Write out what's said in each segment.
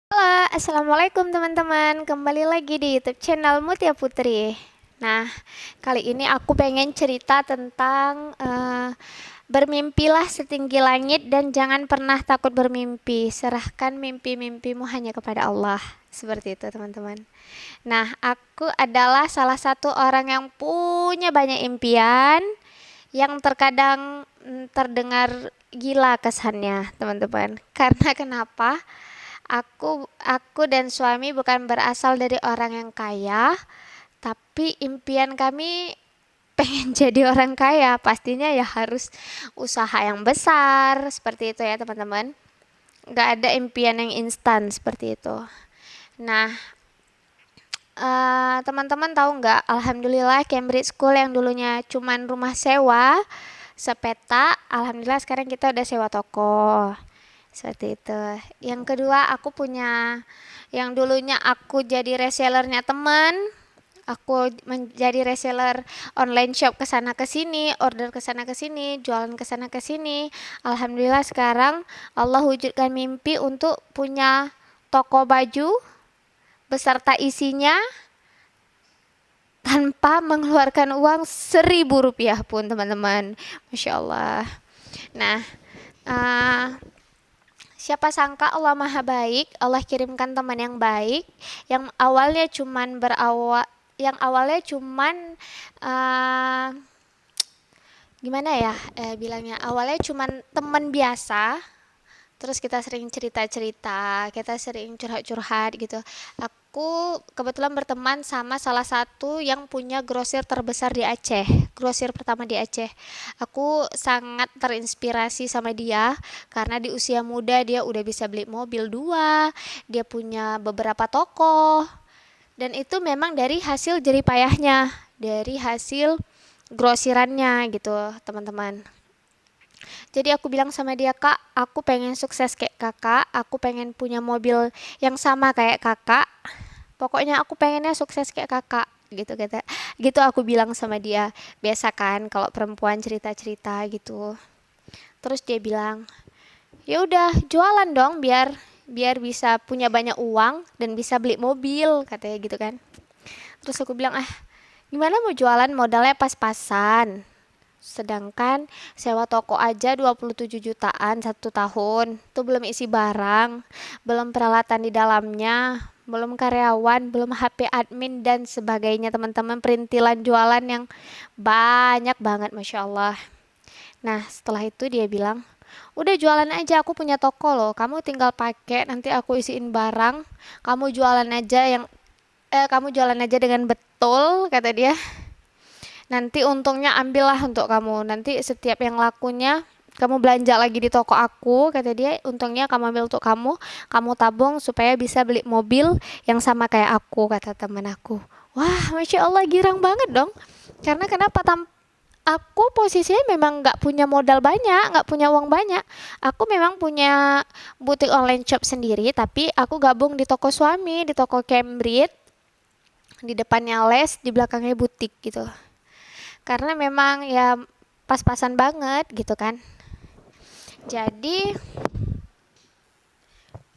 Halo, assalamualaikum teman-teman. Kembali lagi di YouTube channel Mutia Putri. Nah, kali ini aku pengen cerita tentang bermimpilah setinggi langit dan jangan pernah takut bermimpi. Serahkan mimpi-mimpimu hanya kepada Allah. Seperti itu, teman-teman. Nah, aku adalah salah satu orang yang punya banyak impian yang terkadang terdengar gila kesannya, teman-teman. Karena kenapa? Aku dan suami bukan berasal dari orang yang kaya, tapi impian kami pengen jadi orang kaya. Pastinya ya harus usaha yang besar, seperti itu ya teman-teman. Gak ada impian yang instan seperti itu. Nah, teman-teman tahu nggak? Alhamdulillah Cambridge School yang dulunya cuman rumah sewa sepeta, alhamdulillah sekarang kita udah sewa toko. Seperti itu. Yang kedua, aku punya yang dulunya aku jadi resellernya teman. Aku menjadi reseller online shop ke sana ke sini, order ke sana ke sini, jualan ke sana ke sini. Alhamdulillah sekarang Allah wujudkan mimpi untuk punya toko baju beserta isinya tanpa mengeluarkan uang 1.000 rupiah pun, teman-teman. Masya Allah. Nah, uh, siapa sangka Allah Maha Baik, Allah kirimkan teman yang baik yang awalnya cuman uh, gimana ya bilangnya, awalnya cuman teman biasa. Terus kita sering cerita-cerita, kita sering curhat-curhat gitu. Aku kebetulan berteman sama salah satu yang punya grosir terbesar di Aceh, grosir pertama di Aceh. Aku sangat terinspirasi sama dia karena di usia muda dia udah bisa beli mobil dua, dia punya beberapa toko, dan itu memang dari hasil jerih payahnya, dari hasil grosirannya gitu, teman-teman. Jadi aku bilang sama dia, Kak, aku pengen sukses kayak kakak, aku pengen punya mobil yang sama kayak kakak. Pokoknya aku pengennya sukses kayak kakak, gitu kata. Gitu aku bilang sama dia. Biasa kan kalau perempuan cerita-cerita gitu. Terus dia bilang, "Ya udah, jualan dong biar biar bisa punya banyak uang dan bisa beli mobil," katanya gitu kan. Terus aku bilang, "Ah, gimana mau jualan, modalnya pas-pasan. Sedangkan sewa toko aja 27 jutaan 1 tahun. Itu belum isi barang, belum peralatan di dalamnya, belum karyawan, belum HP admin dan sebagainya, teman-teman. Perintilan jualan yang banyak banget, Masya Allah. Nah, setelah itu dia bilang, udah jualan aja, aku punya toko loh. Kamu tinggal pakai, nanti aku isiin barang. Kamu jualan aja kamu jualan aja dengan betul, kata dia. Nanti untungnya ambillah untuk kamu. Nanti setiap yang lakunya kamu belanja lagi di toko aku, kata dia, untungnya kamu ambil untuk kamu tabung supaya bisa beli mobil yang sama kayak aku, kata teman aku. Wah, Masya Allah, girang banget dong. Karena kenapa, aku posisinya memang nggak punya modal banyak, nggak punya uang banyak. Aku memang punya butik online shop sendiri, tapi aku gabung di toko suami, di toko Cambridge, di depannya les, di belakangnya butik gitu. Karena memang ya pas-pasan banget gitu kan. Jadi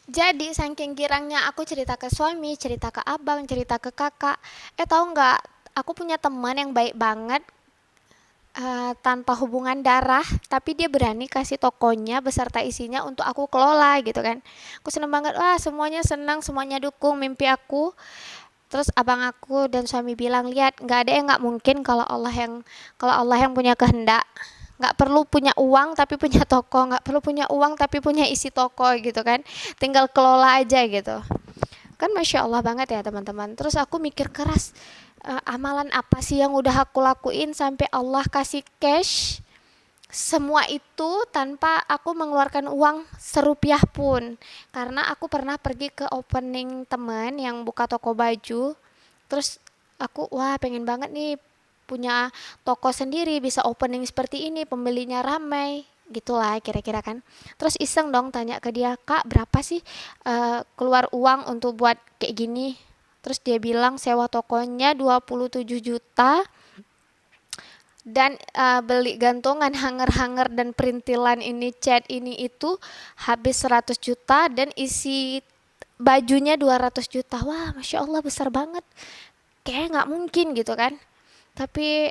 jadi saking girangnya aku cerita ke suami, cerita ke abang, cerita ke kakak. Tahu nggak? Aku punya teman yang baik banget, tanpa hubungan darah, tapi dia berani kasih tokonya beserta isinya untuk aku kelola gitu kan. Aku seneng banget, wah semuanya senang, semuanya dukung mimpi aku. Terus abang aku dan suami bilang, lihat, nggak ada yang nggak mungkin kalau Allah yang punya kehendak. Nggak perlu punya uang tapi punya toko, nggak perlu punya uang tapi punya isi toko gitu kan. Tinggal kelola aja gitu. Kan Masya Allah banget ya teman-teman. Terus aku mikir keras, amalan apa sih yang udah aku lakuin sampai Allah kasih cash semua itu tanpa aku mengeluarkan uang 1 rupiah pun. Karena aku pernah pergi ke opening teman yang buka toko baju. Terus aku, wah pengen banget nih punya toko sendiri, bisa opening seperti ini, pembelinya ramai, gitulah kira-kira kan. Terus iseng dong tanya ke dia, Kak berapa sih keluar uang untuk buat kayak gini? Terus dia bilang sewa tokonya 27 juta dan beli gantungan, hanger-hanger dan perintilan ini, cat ini itu habis 100 juta, dan isi bajunya 200 juta. Wah, Masya Allah besar banget. Kayak nggak mungkin gitu kan. Tapi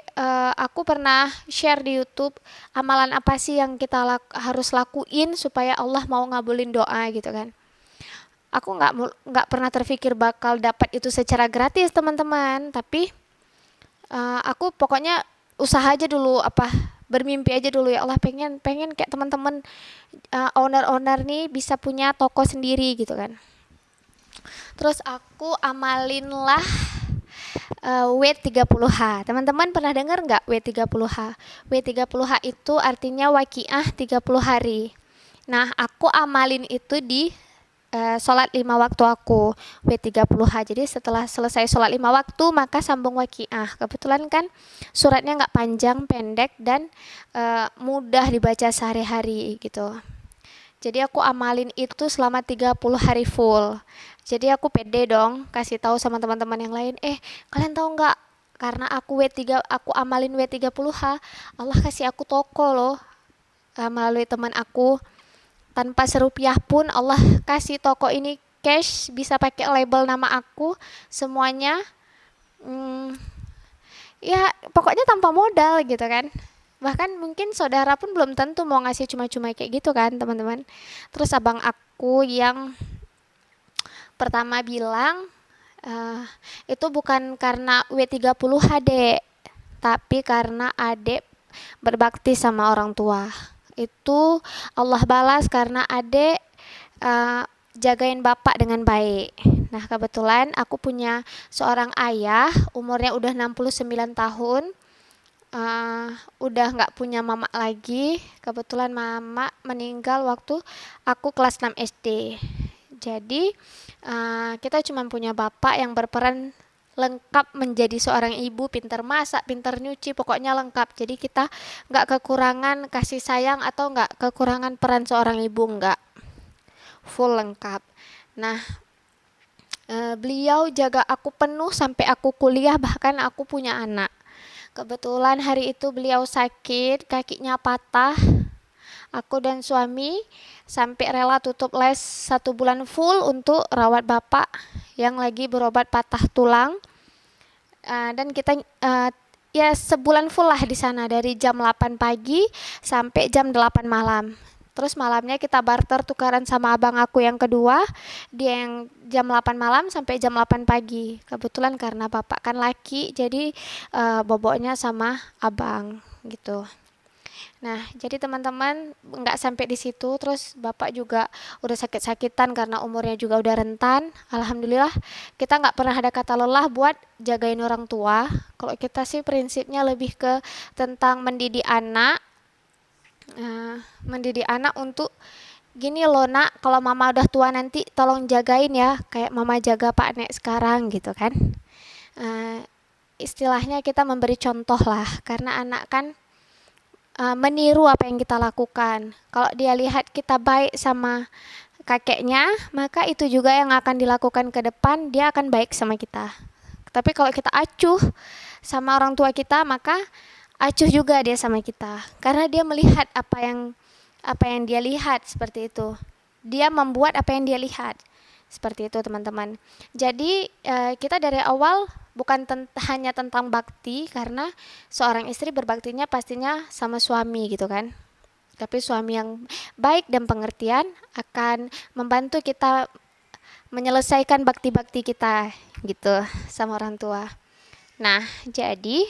aku pernah share di YouTube amalan apa sih yang kita harus lakuin supaya Allah mau ngabulin doa gitu kan. Aku nggak pernah terpikir bakal dapat itu secara gratis teman-teman. Tapi aku pokoknya usaha aja dulu, bermimpi aja dulu, ya Allah pengen pengen kayak teman-teman owner-owner nih bisa punya toko sendiri gitu kan. Terus aku amalin lah W30H. Teman-teman pernah dengar nggak W30H? W30H itu artinya waqiah 30 hari. Nah, aku amalin itu di sholat 5 waktu aku W30H. Jadi setelah selesai sholat 5 waktu maka sambung waqiah. Kebetulan kan suratnya nggak panjang, pendek dan mudah dibaca sehari-hari gitu. Jadi aku amalin itu selama 30 hari full. Jadi aku pede dong kasih tahu sama teman-teman yang lain, kalian tahu nggak? Karena aku amalin W30H, Allah kasih aku toko loh, melalui teman aku. Tanpa serupiah pun Allah kasih toko ini cash, bisa pakai label nama aku, semuanya. Ya pokoknya tanpa modal gitu kan. Bahkan mungkin saudara pun belum tentu mau ngasih cuma-cuma kayak gitu kan teman-teman. Terus abang aku yang pertama bilang, itu bukan karena W30 HD, tapi karena adek berbakti sama orang tua. Itu Allah balas karena adek jagain bapak dengan baik. Nah, kebetulan aku punya seorang ayah, umurnya udah 69 tahun. Udah nggak punya mama lagi. Kebetulan mama meninggal waktu aku kelas 6 SD. Jadi kita cuma punya bapak yang berperan lengkap menjadi seorang ibu, pintar masak, pintar nyuci, pokoknya lengkap. Jadi kita nggak kekurangan kasih sayang atau nggak kekurangan peran seorang ibu, nggak, full lengkap. Nah, beliau jaga aku penuh sampai aku kuliah, bahkan aku punya anak. Kebetulan hari itu beliau sakit, kakinya patah. Aku dan suami sampai rela tutup les 1 bulan full untuk rawat bapak yang lagi berobat patah tulang. Dan kita ya sebulan full lah di sana, dari jam 8 pagi sampai jam 8 malam. Terus malamnya kita barter tukaran sama abang aku yang kedua, dia yang jam 8 malam sampai jam 8 pagi. Kebetulan karena bapak kan laki, jadi boboknya sama abang gitu. Nah, jadi teman-teman nggak sampai di situ, terus bapak juga udah sakit-sakitan karena umurnya juga udah rentan. Alhamdulillah kita nggak pernah ada kata lelah buat jagain orang tua. Kalau kita sih prinsipnya lebih ke tentang mendidik anak, untuk gini loh nak, kalau mama udah tua nanti tolong jagain ya, kayak mama jaga Pak Nek sekarang gitu kan. Istilahnya kita memberi contoh lah, karena anak kan meniru apa yang kita lakukan. Kalau dia lihat kita baik sama kakeknya, maka itu juga yang akan dilakukan ke depan, dia akan baik sama kita. Tapi kalau kita acuh sama orang tua kita, maka acuh juga dia sama kita. Karena dia melihat apa yang dia lihat, seperti itu. Dia membuat apa yang dia lihat. Seperti itu teman-teman. Jadi kita dari awal bukan hanya tentang bakti, karena seorang istri berbaktinya pastinya sama suami gitu kan. Tapi suami yang baik dan pengertian akan membantu kita menyelesaikan bakti-bakti kita gitu sama orang tua. Nah, jadi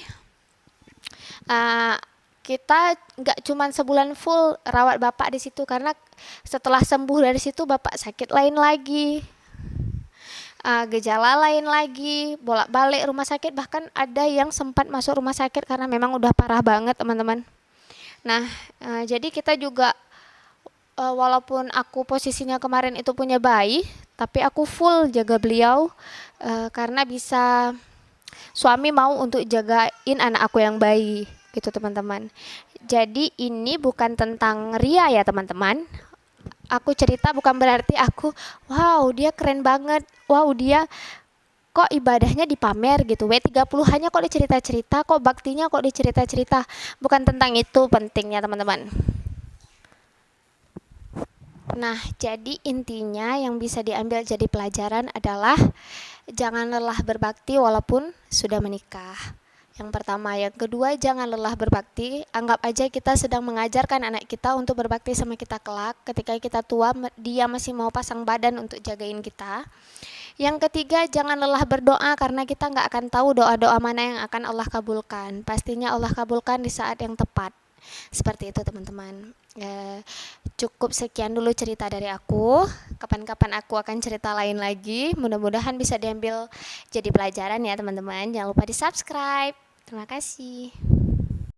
kita nggak cuma sebulan full rawat bapak di situ, karena setelah sembuh dari situ bapak sakit lain lagi, gejala lain lagi, bolak-balik rumah sakit, bahkan ada yang sempat masuk rumah sakit karena memang udah parah banget teman-teman. Nah, jadi kita juga walaupun aku posisinya kemarin itu punya bayi, tapi aku full jaga beliau karena bisa suami mau untuk jagain anak aku yang bayi gitu teman-teman. Jadi ini bukan tentang ria ya teman-teman. Aku cerita bukan berarti aku wow dia keren banget, wow dia kok ibadahnya dipamer gitu, W30 hanya kok dicerita-cerita, kok baktinya kok dicerita-cerita. Bukan tentang itu pentingnya teman-teman. Nah, jadi intinya yang bisa diambil jadi pelajaran adalah jangan lelah berbakti walaupun sudah menikah. Yang pertama, yang kedua, jangan lelah berbakti. Anggap aja kita sedang mengajarkan anak kita untuk berbakti sama kita kelak. Ketika kita tua, dia masih mau pasang badan untuk jagain kita. Yang ketiga, jangan lelah berdoa karena kita nggak akan tahu doa-doa mana yang akan Allah kabulkan. Pastinya Allah kabulkan di saat yang tepat. Seperti itu teman-teman. Cukup sekian dulu cerita dari aku. Kapan-kapan aku akan cerita lain lagi. Mudah-mudahan bisa diambil jadi pelajaran ya teman-teman. Jangan lupa di subscribe. Terima kasih.